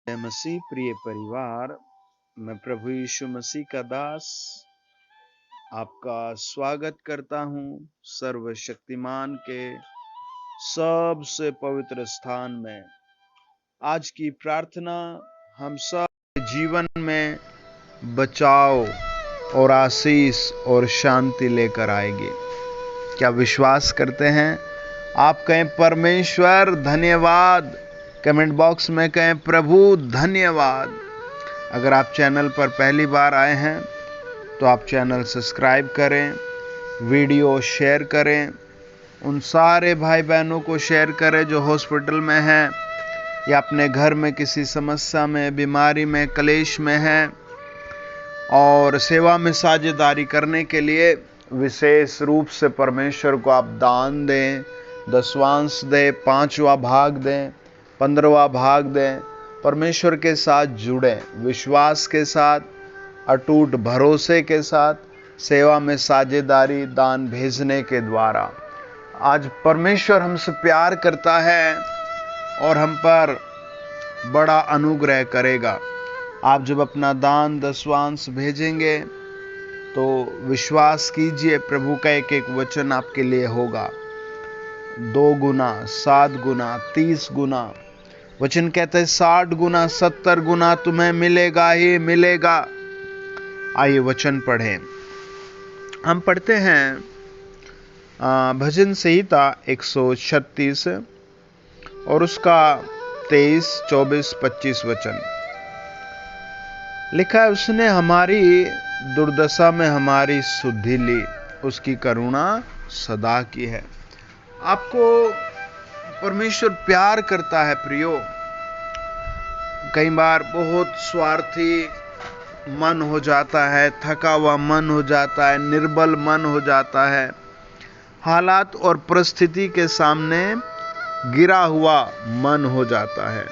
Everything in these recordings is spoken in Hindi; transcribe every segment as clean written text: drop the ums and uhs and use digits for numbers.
जय मसीह प्रिय परिवार, मैं प्रभु यीशु मसीह का दास आपका स्वागत करता हूं सर्वशक्तिमान के सबसे पवित्र स्थान में। आज की प्रार्थना हम सब के जीवन में बचाव और आशीष और शांति लेकर आएगी। क्या विश्वास करते हैं? आप कहें परमेश्वर धन्यवाद, कमेंट बॉक्स में कहें प्रभु धन्यवाद। अगर आप चैनल पर पहली बार आए हैं तो आप चैनल सब्सक्राइब करें, वीडियो शेयर करें, उन सारे भाई बहनों को शेयर करें जो हॉस्पिटल में हैं या अपने घर में किसी समस्या में, बीमारी में, क्लेश में हैं और सेवा में साझेदारी करने के लिए विशेष रूप से परमेश्वर को आप दान दें, दसवांश दें, 5वां भाग दें, 15वां भाग दें। परमेश्वर के साथ जुड़े, विश्वास के साथ, अटूट भरोसे के साथ सेवा में साझेदारी दान भेजने के द्वारा। आज परमेश्वर हमसे प्यार करता है और हम पर बड़ा अनुग्रह करेगा। आप जब अपना दान दसवांश भेजेंगे तो विश्वास कीजिए प्रभु का एक एक वचन आपके लिए होगा। 2 गुना, 7 गुना, 30 गुना। वचन कहते हैं 60 गुना, 70 गुना तुम्हें मिलेगा ही मिलेगा। आइए वचन पढ़ें। हम पढ़ते हैं भजन संहिता 136 और उसका 23, 24, 25 वचन लिखा है। उसने हमारी दुर्दशा में हमारी सुधि ली, उसकी करुणा सदा की है। आपको परमेश्वर प्यार करता है प्रियो। कई बार बहुत स्वार्थी मन हो जाता है, थका हुआ मन हो जाता है, निर्बल मन हो जाता है, हालात और परिस्थिति के सामने गिरा हुआ मन हो जाता है।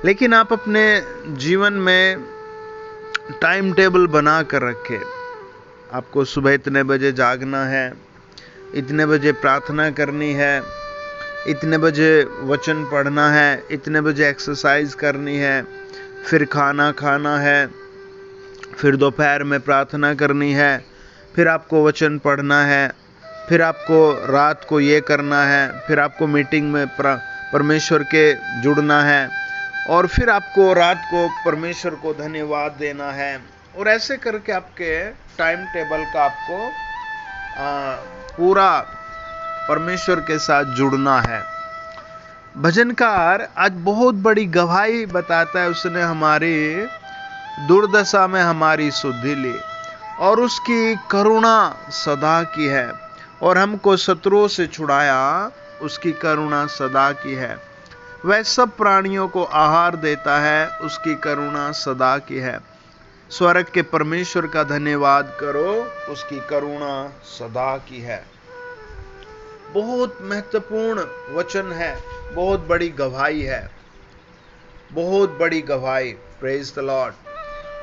लेकिन आप अपने जीवन में टाइम टेबल बना कर रखें। आपको सुबह इतने बजे जागना है, इतने बजे प्रार्थना करनी है, इतने बजे वचन पढ़ना है, इतने बजे एक्सरसाइज करनी है, फिर खाना खाना है, फिर दोपहर में प्रार्थना करनी है, फिर आपको वचन पढ़ना है, फिर आपको रात को ये करना है, फिर आपको मीटिंग में परमेश्वर के जुड़ना है और फिर आपको रात को परमेश्वर को धन्यवाद देना है। और ऐसे करके आपके टाइम टेबल का आपको पूरा परमेश्वर के साथ जुड़ना है। भजनकार आज बहुत बड़ी गवाही बताता है। उसने हमारी दुर्दशा में हमारी सुधि ली और उसकी करुणा सदा की है, और हमको शत्रुओं से छुड़ाया, उसकी करुणा सदा की है। वह सब प्राणियों को आहार देता है, उसकी करुणा सदा की है। स्वर्ग के परमेश्वर का धन्यवाद करो, उसकी करुणा सदा की है। बहुत महत्वपूर्ण वचन है, बहुत बड़ी गवाही है, बहुत बड़ी गवाही। Praise the Lord.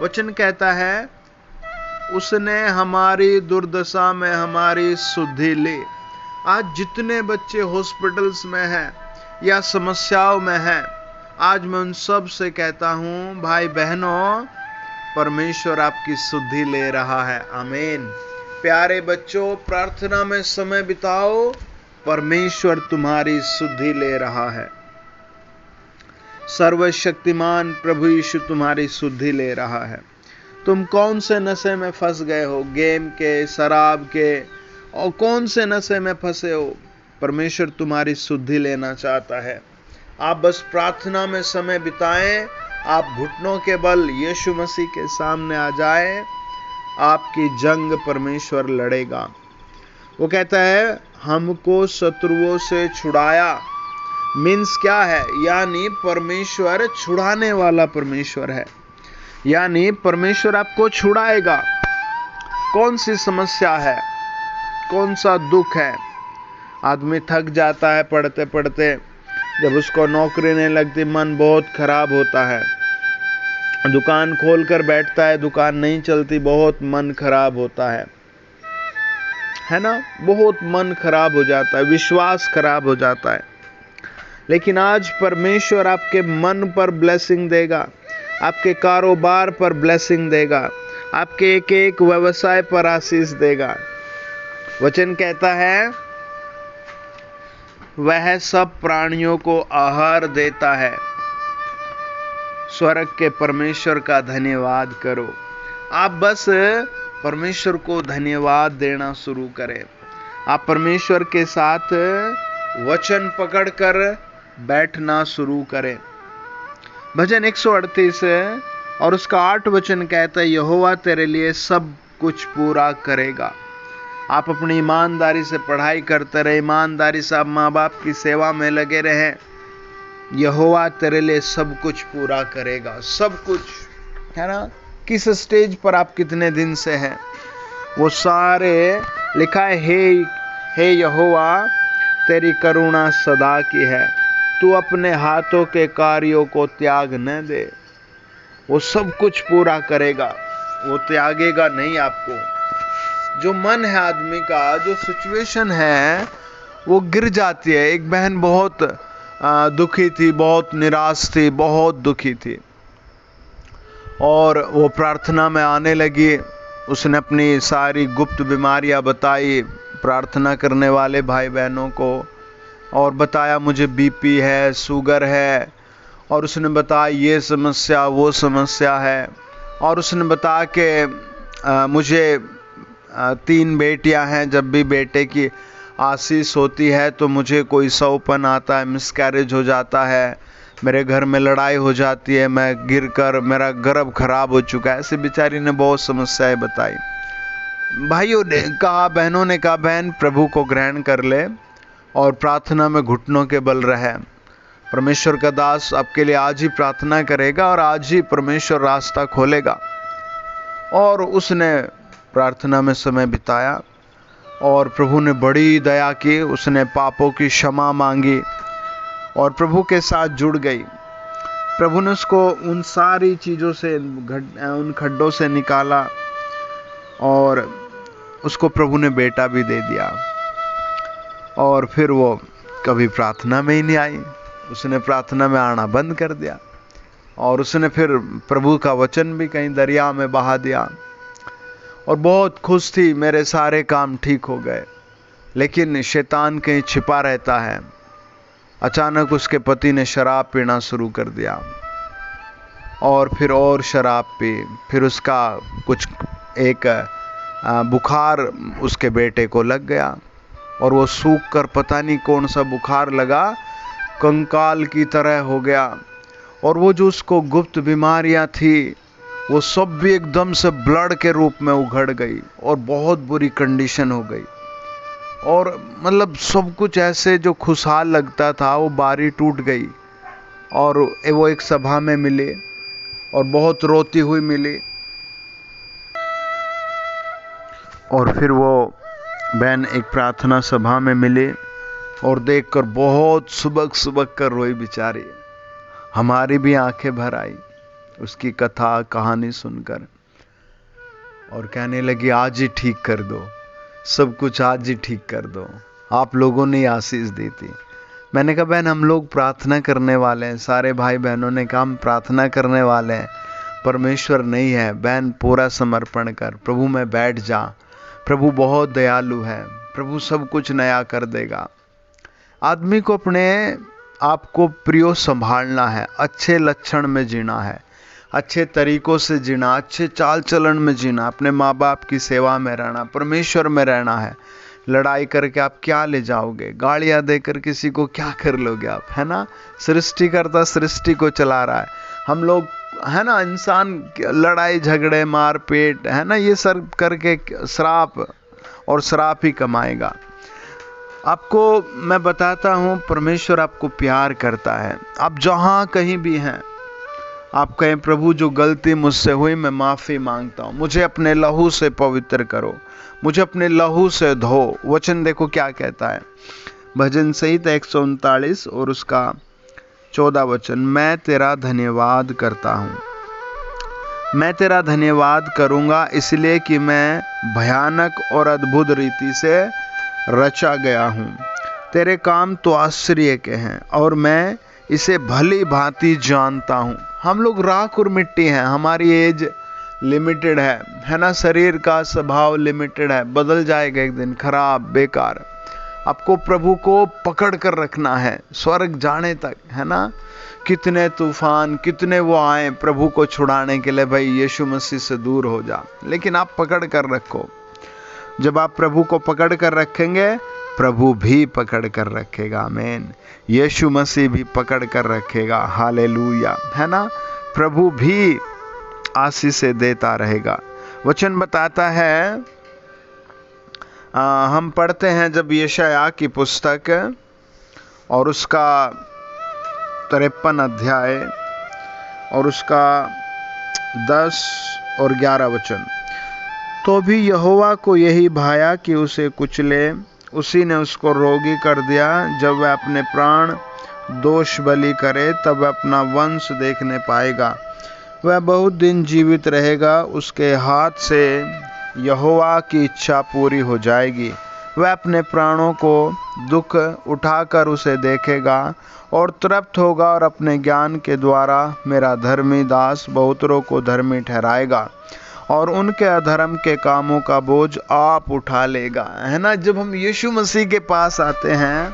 वचन कहता है उसने हमारी दुर्दशा में हमारी सुधि ली। आज जितने बच्चे हॉस्पिटल्स में हैं या समस्याओं में हैं, आज मैं उन सब से कहता हूं भाई बहनों, परमेश्वर आपकी सुधि ले रहा है। आमीन। प्यारे बच्चों, प्रार्थना में समय बिताओ, परमेश्वर तुम्हारी सुधि ले रहा है। सर्वशक्तिमान प्रभु यीशु तुम्हारी सुधि ले रहा है। तुम कौन से नशे में फंस गए हो? गेम के, शराब के, और कौन से नशे में फंसे हो? परमेश्वर तुम्हारी सुधि लेना चाहता है। आप बस प्रार्थना में समय बिताएं, आप घुटनों के बल यीशु मसीह के सामने आ जाएं, आपकी जंग परमेश्वर लड़ेगा। वो कहता है हमको शत्रुओं से छुड़ाया। मीन्स क्या है? यानी परमेश्वर छुड़ाने वाला परमेश्वर है, यानी परमेश्वर आपको छुड़ाएगा। कौन सी समस्या है, कौन सा दुख है? आदमी थक जाता है पढ़ते पढ़ते, जब उसको नौकरी नहीं लगती मन बहुत खराब होता है। दुकान खोल कर बैठता है, दुकान नहीं चलती, बहुत मन खराब होता है ना? बहुत मन खराब हो जाता है, विश्वास खराब हो जाता है। लेकिन आज परमेश्वर आपके मन पर ब्लेसिंग देगा, आपके कारोबार पर ब्लेसिंग देगा, आपके एक एक व्यवसाय पर आशीष देगा। वचन कहता है वह सब प्राणियों को आहार देता है। स्वर्ग के परमेश्वर का धन्यवाद करो। आप बस परमेश्वर को धन्यवाद देना शुरू करें। आप परमेश्वर के साथ वचन पकड़कर बैठना शुरू करें। भजन 138 और उसका 8 वचन कहता है यहोवा तेरे लिए सब कुछ पूरा करेगा। आप अपनी ईमानदारी से पढ़ाई करते रहे, ईमानदारी से आप माँ बाप की सेवा में लगे रहें, यहोवा तेरे लिए सब कुछ पूरा करेगा। सब कुछ है ना। किस स्टेज पर आप कितने दिन से हैं वो सारे लिखा है। हे यहोवा तेरी करुणा सदा की है, तू अपने हाथों के कार्यों को त्याग न दे। वो सब कुछ पूरा करेगा, वो त्यागेगा नहीं आपको। जो मन है आदमी का, जो सिचुएशन है वो गिर जाती है। एक बहन बहुत दुखी थी, बहुत निराश थी, बहुत दुखी थी और वो प्रार्थना में आने लगी। उसने अपनी सारी गुप्त बीमारियां बताई प्रार्थना करने वाले भाई बहनों को और बताया मुझे बीपी है, शुगर है, और उसने बताया ये समस्या वो समस्या है, और उसने बताया कि मुझे 3 बेटियां हैं, जब भी बेटे की आशीष होती है तो मुझे कोई सौपन आता है, मिसकैरेज हो जाता है, मेरे घर में लड़ाई हो जाती है, मैं गिरकर मेरा गर्भ खराब हो चुका है। ऐसे बेचारी ने बहुत समस्याएं बताई। भाइयों ने कहा, बहनों ने कहा बहन प्रभु को ग्रहण कर ले और प्रार्थना में घुटनों के बल रहे। परमेश्वर का दास आपके लिए आज ही प्रार्थना करेगा और आज ही परमेश्वर रास्ता खोलेगा। और उसने प्रार्थना में समय बिताया और प्रभु ने बड़ी दया की। उसने पापों की क्षमा मांगी और प्रभु के साथ जुड़ गई। प्रभु ने उसको उन सारी चीज़ों से, उन खड्डों से निकाला और उसको प्रभु ने बेटा भी दे दिया। और फिर वो कभी प्रार्थना में ही नहीं आई, उसने प्रार्थना में आना बंद कर दिया और उसने फिर प्रभु का वचन भी कहीं दरिया में बहा दिया और बहुत खुश थी, मेरे सारे काम ठीक हो गए। लेकिन शैतान कहीं छिपा रहता है। अचानक उसके पति ने शराब पीना शुरू कर दिया और फिर और शराब पी। फिर उसका कुछ एक बुखार उसके बेटे को लग गया और वो सूख कर, पता नहीं कौन सा बुखार लगा, कंकाल की तरह हो गया। और वो जो उसको गुप्त बीमारियां थी वो सब भी एकदम से ब्लड के रूप में उघड़ गई और बहुत बुरी कंडीशन हो गई। और मतलब सब कुछ ऐसे जो खुशहाल लगता था वो बारी टूट गई। और वो एक सभा में मिली और बहुत रोती हुई मिली। और फिर वो बहन एक प्रार्थना सभा में मिली और देखकर बहुत सुबक सुबक कर रोई बेचारी। हमारी भी आंखें भर आई उसकी कथा कहानी सुनकर और कहने लगी आज ही ठीक कर दो, सब कुछ आज ही ठीक कर दो, आप लोगों ने आशीष दी थी। मैंने कहा बहन हम लोग प्रार्थना करने वाले हैं। सारे भाई बहनों ने कहा हम प्रार्थना करने वाले हैं, परमेश्वर नहीं है। बहन पूरा समर्पण कर, प्रभु में बैठ जा, प्रभु बहुत दयालु है, प्रभु सब कुछ नया कर देगा। आदमी को अपने आप को प्रियो संभालना है, अच्छे लक्षण में जीना है, अच्छे तरीकों से जीना, अच्छे चाल चलन में जीना, अपने माँ बाप की सेवा में रहना, परमेश्वर में रहना है। लड़ाई करके आप क्या ले जाओगे? गालियां देकर किसी को क्या कर लोगे आप, है ना? सृष्टिकर्ता सृष्टि को चला रहा है। हम लोग है ना, इंसान लड़ाई झगड़े मारपीट है ना, ये सब करके श्राप और श्राप ही कमाएगा। आपको मैं बताता हूँ परमेश्वर आपको प्यार करता है। आप जहाँ कहीं भी हैं आप कहें प्रभु जो गलती मुझसे हुई मैं माफ़ी मांगता हूँ, मुझे अपने लहू से पवित्र करो, मुझे अपने लहू से धो। वचन देखो क्या कहता है, भजन संहिता 139 और उसका 14 वचन, मैं तेरा धन्यवाद करता हूँ, मैं तेरा धन्यवाद करूँगा इसलिए कि मैं भयानक और अद्भुत रीति से रचा गया हूँ। तेरे काम तो आश्चर्य के हैं और मैं इसे भली भांति जानता हूँ। हम लोग राख और मिट्टी हैं, हमारी एज लिमिटेड है ना, शरीर का स्वभाव लिमिटेड है, बदल जाएगा एक दिन, खराब बेकार। आपको प्रभु को पकड़ कर रखना है स्वर्ग जाने तक, है ना। कितने तूफान, कितने वो आए प्रभु को छुड़ाने के लिए, भाई यीशु मसीह से दूर हो जा, लेकिन आप पकड़ कर रखो। जब आप प्रभु को पकड़ कर रखेंगे, प्रभु भी पकड़ कर रखेगा। आमीन। यीशु मसीह भी पकड़ कर रखेगा। हालेलुया, है ना। प्रभु भी आशीष देता रहेगा। वचन बताता है, हम पढ़ते हैं जब यशायाह की पुस्तक और उसका 53 अध्याय और उसका 10 और 11 वचन। तो भी यहोवा को यही भाया कि उसे कुचले, उसी ने उसको रोगी कर दिया। जब वह अपने प्राण दोष बलि करे, तब वह अपना वंश देखने पाएगा। वह बहुत दिन जीवित रहेगा, उसके हाथ से यहोवा की इच्छा पूरी हो जाएगी। वह अपने प्राणों को दुख उठाकर उसे देखेगा और तृप्त होगा और अपने ज्ञान के द्वारा मेरा धर्मी दास बहुतरों को धर्मी ठहराएगा और उनके अधर्म के कामों का बोझ आप उठा लेगा। है ना। जब हम यीशु मसीह के पास आते हैं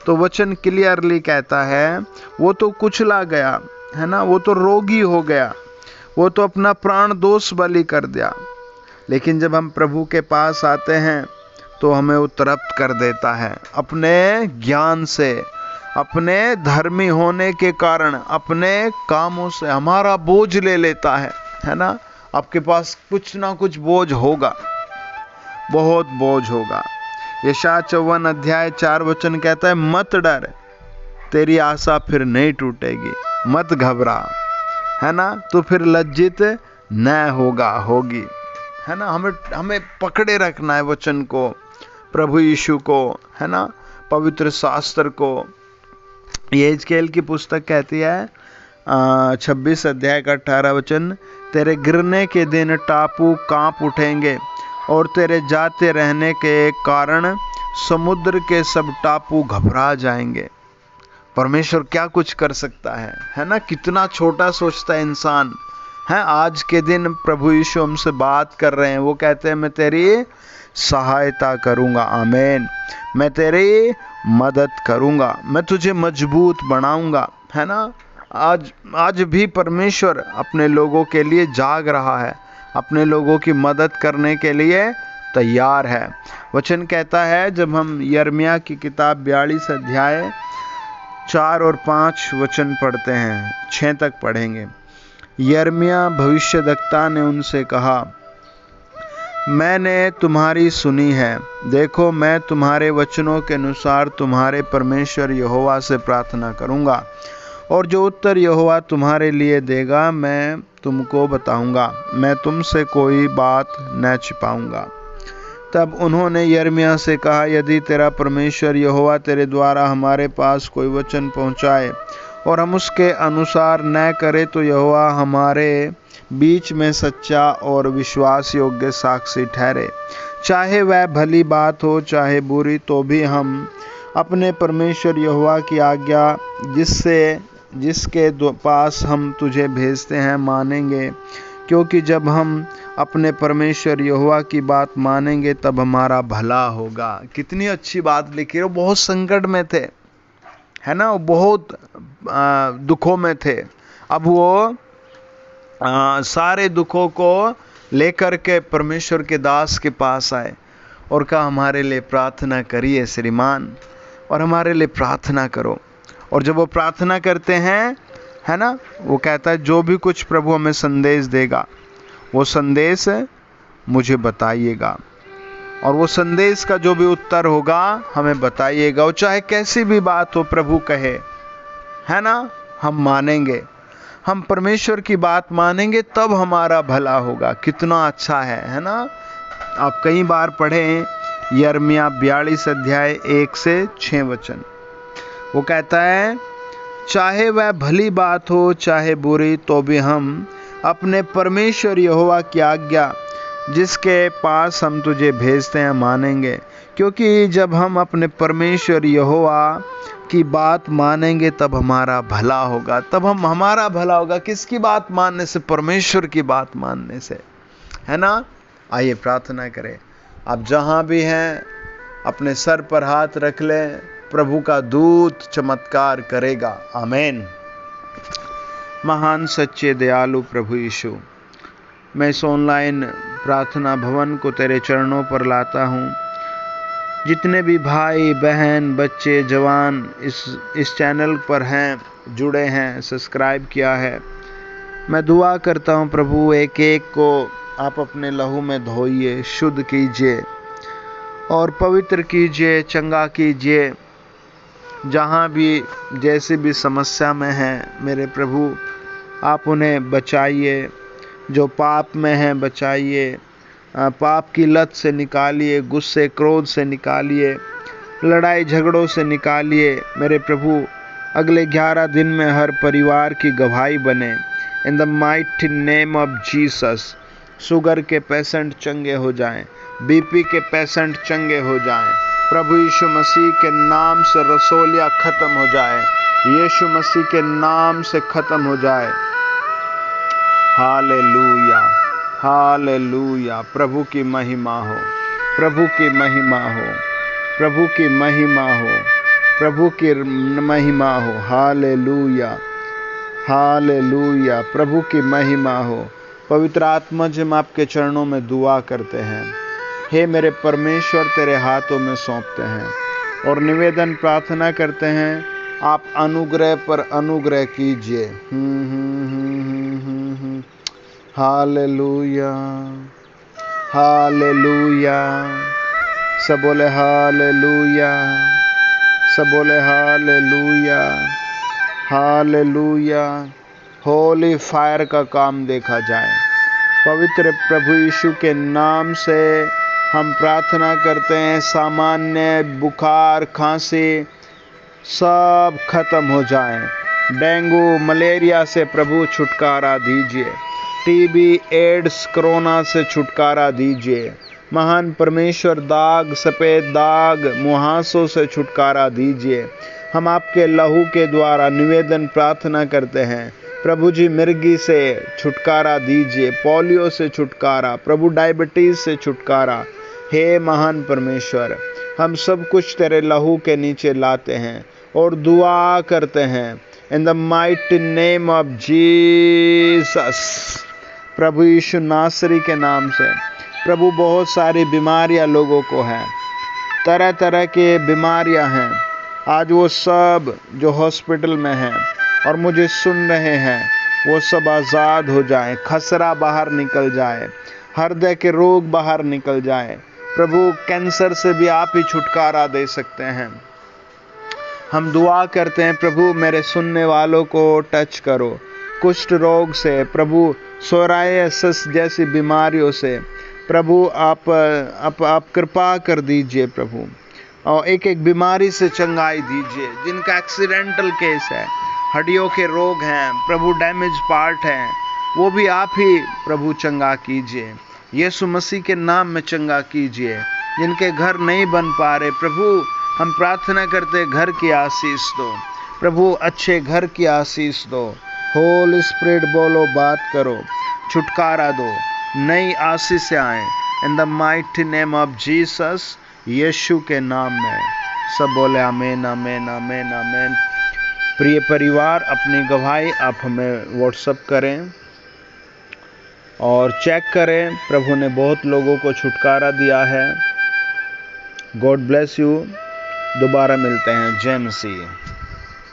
तो वचन क्लियरली कहता है, वो तो कुचला गया, है ना, वो तो रोगी हो गया, वो तो अपना प्राण दोष बलि कर दिया, लेकिन जब हम प्रभु के पास आते हैं तो हमें वो तृप्त कर देता है अपने ज्ञान से, अपने धर्मी होने के कारण, अपने कामों से हमारा बोझ ले लेता है ना। आपके पास कुछ ना कुछ बोझ होगा, बहुत बोझ होगा। यशायाह 54 अध्याय 4 वचन कहता है, मत डर, तेरी आशा फिर नहीं टूटेगी, मत घबरा, है ना, तो फिर लज्जित न होगी, है ना। हमें पकड़े रखना है वचन को, प्रभु यीशु को, है ना, पवित्र शास्त्र को। यहेजकेल की पुस्तक कहती है 26 अध्याय का 18 वचन, तेरे गिरने के दिन टापू कांप उठेंगे और तेरे जाते रहने के कारण समुद्र के सब टापू घबरा जाएंगे। परमेश्वर क्या कुछ कर सकता है ना। कितना छोटा सोचता है इंसान, है। आज के दिन प्रभु यीशु हमसे बात कर रहे हैं, वो कहते हैं मैं तेरी सहायता करूंगा। आमीन। मैं तेरी मदद करूंगा, मैं तुझे मजबूत बनाऊंगा, है ना। आज भी परमेश्वर अपने लोगों के लिए जाग रहा है, अपने लोगों की मदद करने के लिए तैयार है। वचन कहता है, जब हम यिर्मयाह की किताब 42 अध्याय 4 और 5 वचन पढ़ते हैं, 6 तक पढ़ेंगे। यिर्मयाह भविष्यद्वक्ता ने उनसे कहा, मैंने तुम्हारी सुनी है, देखो मैं तुम्हारे वचनों के अनुसार तुम्हारे परमेश्वर यहोवा से प्रार्थना करूंगा और जो उत्तर यहोवा तुम्हारे लिए देगा मैं तुमको बताऊंगा, मैं तुमसे कोई बात न छिपाऊंगा। तब उन्होंने यिर्मयाह से कहा, यदि तेरा परमेश्वर यहोवा तेरे द्वारा हमारे पास कोई वचन पहुंचाए और हम उसके अनुसार न करें तो यहोवा हमारे बीच में सच्चा और विश्वास योग्य साक्षी ठहरे, चाहे वह भली बात हो चाहे बुरी, तो भी हम अपने परमेश्वर यहोवा की आज्ञा जिसके पास हम तुझे भेजते हैं मानेंगे, क्योंकि जब हम अपने परमेश्वर यहोवा की बात मानेंगे तब हमारा भला होगा। कितनी अच्छी बात लिखी है। वो बहुत संकट में थे, है ना, वो बहुत दुखों में थे। अब वो सारे दुखों को लेकर के परमेश्वर के दास के पास आए और कहा, हमारे लिए प्रार्थना करिए श्रीमान, और हमारे लिए प्रार्थना करो। और जब वो प्रार्थना करते हैं, है ना, वो कहता है जो भी कुछ प्रभु हमें संदेश देगा वो संदेश मुझे बताइएगा, और वो संदेश का जो भी उत्तर होगा हमें बताइएगा। वो चाहे कैसी भी बात हो प्रभु कहे, है ना, हम मानेंगे, हम परमेश्वर की बात मानेंगे तब हमारा भला होगा। कितना अच्छा है ना। आप कई बार पढ़ें यिर्मयाह 42 अध्याय 1 से 6 वचन। वो कहता है, चाहे वह भली बात हो चाहे बुरी, तो भी हम अपने परमेश्वर यहोवा की आज्ञा जिसके पास हम तुझे भेजते हैं मानेंगे, क्योंकि जब हम अपने परमेश्वर यहोवा की बात मानेंगे तब हमारा भला होगा। तब हमारा भला होगा किसकी बात मानने से? परमेश्वर की बात मानने से, है ना। आइए प्रार्थना करें। आप जहां भी हैं अपने सर पर हाथ रख लें, प्रभु का दूत चमत्कार करेगा। आमीन। महान सच्चे दयालु प्रभु यीशु, मैं इस ऑनलाइन प्रार्थना भवन को तेरे चरणों पर लाता हूँ। जितने भी भाई बहन बच्चे जवान इस चैनल पर हैं, जुड़े हैं, सब्सक्राइब किया है, मैं दुआ करता हूँ प्रभु एक एक को आप अपने लहू में धोइए, शुद्ध कीजिए और पवित्र कीजिए, चंगा कीजिए। जहाँ भी जैसी भी समस्या में हैं मेरे प्रभु, आप उन्हें बचाइए। जो पाप में हैं बचाइए, पाप की लत से निकालिए, गुस्से क्रोध से निकालिए, लड़ाई झगड़ों से निकालिए मेरे प्रभु। अगले 11 दिन में हर परिवार की गवाही बने। इन the mighty name of Jesus. Sugar के पेशेंट चंगे हो जाएं, बीपी के पेशेंट चंगे हो जाएं। प्रभु यीशु मसीह के नाम से रसोलिया खत्म हो जाए, यीशु मसीह के नाम से खत्म हो जाए। Hallelujah, hallelujah. प्रभु की महिमा हो, प्रभु की महिमा हो, प्रभु की महिमा हो, प्रभु की महिमा हो। Hallelujah, hallelujah. प्रभु की महिमा हो। पवित्र आत्मा जी, हम आपके चरणों में दुआ करते हैं। हे मेरे परमेश्वर, तेरे हाथों में सौंपते हैं और निवेदन प्रार्थना करते हैं, आप अनुग्रह पर अनुग्रह कीजिए। Hallelujah, hallelujah. सब बोले हालेलुया, सब बोले हालेलुया, हालेलुया। होली फायर का काम देखा जाए। पवित्र प्रभु यीशु के नाम से हम प्रार्थना करते हैं, सामान्य बुखार खांसी सब खत्म हो जाए। डेंगू मलेरिया से प्रभु छुटकारा दीजिए। टीबी एड्स कोरोना से छुटकारा दीजिए। महान परमेश्वर, दाग सफ़ेद दाग मुहासों से छुटकारा दीजिए। हम आपके लहू के द्वारा निवेदन प्रार्थना करते हैं प्रभु जी, मिर्गी से छुटकारा दीजिए, पोलियो से छुटकारा, प्रभु डायबिटीज़ से छुटकारा। हे महान परमेश्वर, हम सब कुछ तेरे लहू के नीचे लाते हैं और दुआ करते हैं in the mighty name of Jesus. प्रभु यीशु नासरी के नाम से प्रभु, बहुत सारी बीमारियां लोगों को हैं, तरह तरह के बीमारियां हैं। आज वो सब जो हॉस्पिटल में हैं और मुझे सुन रहे हैं, वो सब आज़ाद हो जाएं, खसरा बाहर निकल जाए, हृदय के रोग बाहर निकल जाए। प्रभु, कैंसर से भी आप ही छुटकारा दे सकते हैं। हम दुआ करते हैं प्रभु, मेरे सुनने वालों को टच करो, कुष्ठ रोग से प्रभु, सोरायसिस जैसी बीमारियों से प्रभु आप कृपा कर दीजिए प्रभु, और एक एक बीमारी से चंगाई दीजिए। जिनका एक्सीडेंटल केस है, हड्डियों के रोग हैं प्रभु, डैमेज पार्ट हैं, वो भी आप ही प्रभु चंगा कीजिए। यीशु मसीह के नाम में चंगा कीजिए। जिनके घर नहीं बन पा रहे प्रभु, हम प्रार्थना करते घर की आशीष दो प्रभु, अच्छे घर की आशीष दो। होली स्पिरिट बोलो, बात करो, छुटकारा दो, नई आशीष आए in the mighty name of Jesus. Yeshu के नाम में सब बोले आमीन, आमीन, आमीन, आमीन। प्रिय परिवार, अपनी गवाही आप हमें व्हाट्सएप करें और चेक करें। प्रभु ने बहुत लोगों को छुटकारा दिया है। God bless you. दोबारा मिलते हैं। जय मसीह।